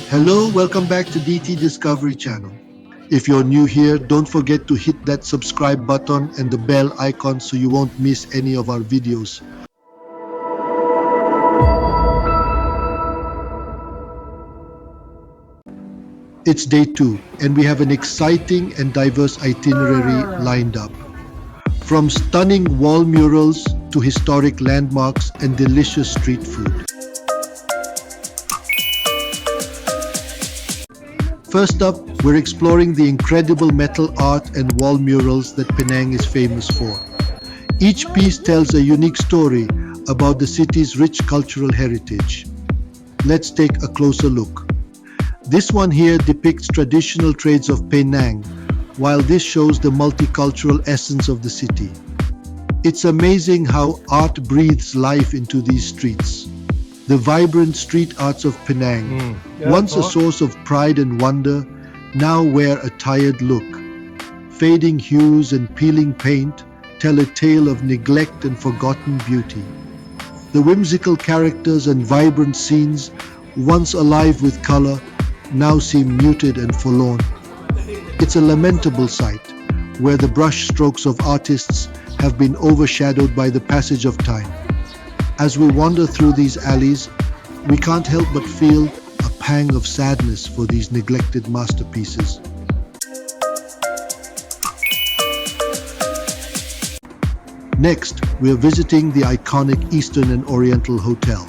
Hello, welcome back to DT Discovery Channel. If you're new here, don't forget to hit that subscribe button and the bell icon so you won't miss any of our videos. It's day 2 and we have an exciting and diverse itinerary lined up. From stunning wall murals to historic landmarks and delicious street food. First up, we're exploring the incredible metal art and wall murals that Penang is famous for. Each piece tells a unique story about the city's rich cultural heritage. Let's take a closer look. This one here depicts traditional trades of Penang, while this shows the multicultural essence of the city. It's amazing how art breathes life into these streets. The vibrant street arts of Penang, once a source of pride and wonder, now wear a tired look. Fading hues and peeling paint tell a tale of neglect and forgotten beauty. The whimsical characters and vibrant scenes, once alive with color, now seem muted and forlorn. It's a lamentable sight, where the brush strokes of artists have been overshadowed by the passage of time. As we wander through these alleys, we can't help but feel a pang of sadness for these neglected masterpieces. Next, we are visiting the iconic Eastern and Oriental Hotel.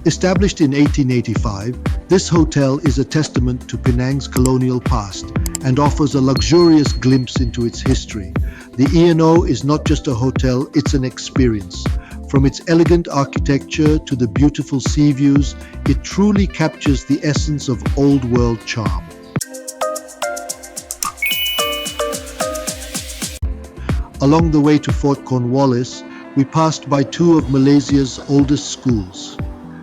Established in 1885, this hotel is a testament to Penang's colonial past and offers a luxurious glimpse into its history. The E&O is not just a hotel, it's an experience. From its elegant architecture to the beautiful sea views, it truly captures the essence of old-world charm. Along the way to Fort Cornwallis, we passed by two of Malaysia's oldest schools,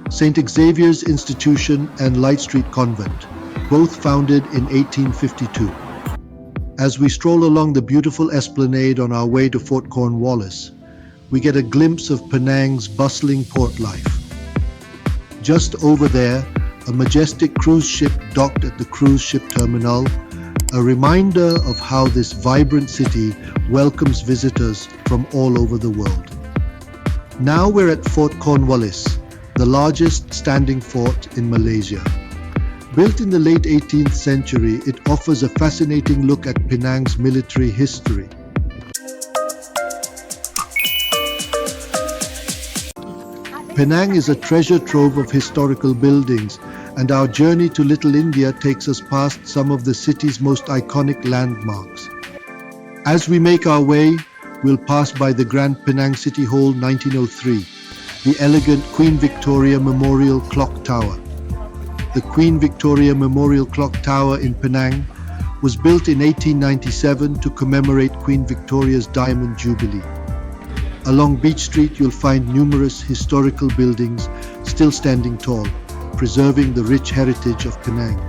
St. Xavier's Institution and Light Street Convent, both founded in 1852. As we stroll along the beautiful esplanade on our way to Fort Cornwallis, we get a glimpse of Penang's bustling port life. Just over there, a majestic cruise ship docked at the cruise ship terminal, a reminder of how this vibrant city welcomes visitors from all over the world. Now we're at Fort Cornwallis, the largest standing fort in Malaysia. Built in the late 18th century, it offers a fascinating look at Penang's military history. Penang is a treasure trove of historical buildings, and our journey to Little India takes us past some of the city's most iconic landmarks. As we make our way, we'll pass by the Grand Penang City Hall 1903, the elegant Queen Victoria Memorial Clock Tower. The Queen Victoria Memorial Clock Tower in Penang was built in 1897 to commemorate Queen Victoria's Diamond Jubilee. Along Beach Street, you'll find numerous historical buildings still standing tall, preserving the rich heritage of Penang.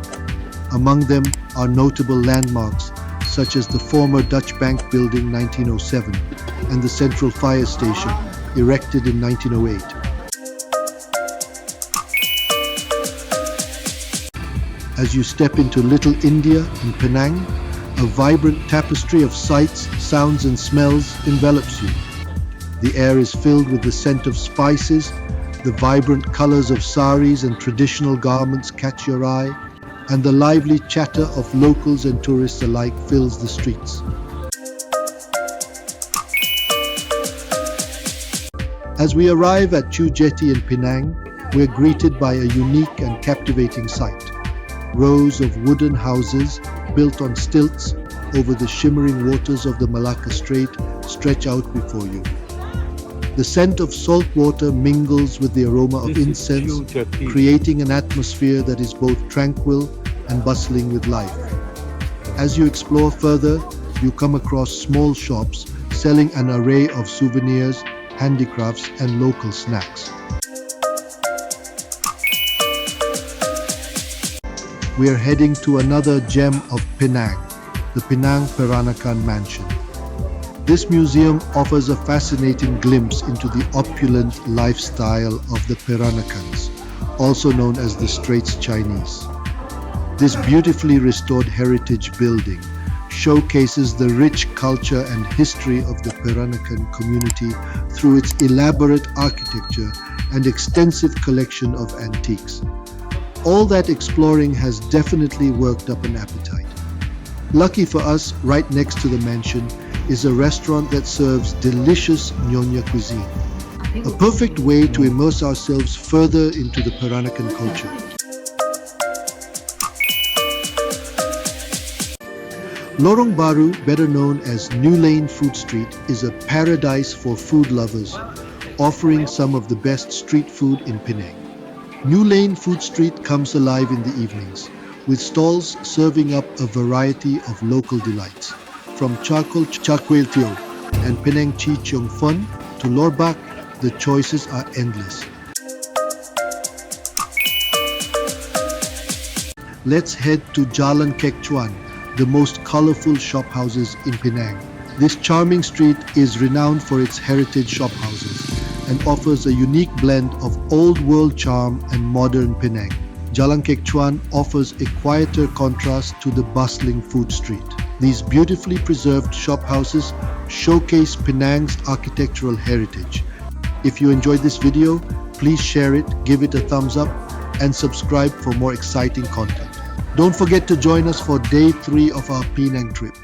Among them are notable landmarks such as the former Dutch Bank Building 1907 and the Central Fire Station, erected in 1908. As you step into Little India in Penang, a vibrant tapestry of sights, sounds and smells envelops you. The air is filled with the scent of spices, the vibrant colors of saris and traditional garments catch your eye, and the lively chatter of locals and tourists alike fills the streets. As we arrive at Chew Jetty in Penang, we're greeted by a unique and captivating sight. Rows of wooden houses built on stilts over the shimmering waters of the Malacca Strait stretch out before you. The scent of salt water mingles with the aroma of incense, creating an atmosphere that is both tranquil and bustling with life. As you explore further, you come across small shops selling an array of souvenirs, handicrafts, and local snacks. We are heading to another gem of Penang, the Penang Peranakan Mansion. This museum offers a fascinating glimpse into the opulent lifestyle of the Peranakans, also known as the Straits Chinese. This beautifully restored heritage building showcases the rich culture and history of the Peranakan community through its elaborate architecture and extensive collection of antiques. All that exploring has definitely worked up an appetite. Lucky for us, right next to the mansion is a restaurant that serves delicious Nyonya cuisine. A perfect way to immerse ourselves further into the Peranakan culture. Lorong Baru, better known as New Lane Food Street, is a paradise for food lovers, offering some of the best street food in Penang. New Lane Food Street comes alive in the evenings, with stalls serving up a variety of local delights. From charcoal char kway teow and Penang chi cheong fun to lorbak, the choices are endless. Let's head to Jalan Kek Chuan, the most colorful shophouses in Penang. This charming street is renowned for its heritage shophouses and offers a unique blend of old world charm and modern Penang. Jalan Kek Chuan offers a quieter contrast to the bustling food street. These beautifully preserved shophouses showcase Penang's architectural heritage. If you enjoyed this video, please share it, give it a thumbs up, and subscribe for more exciting content. Don't forget to join us for day 3 of our Penang trip.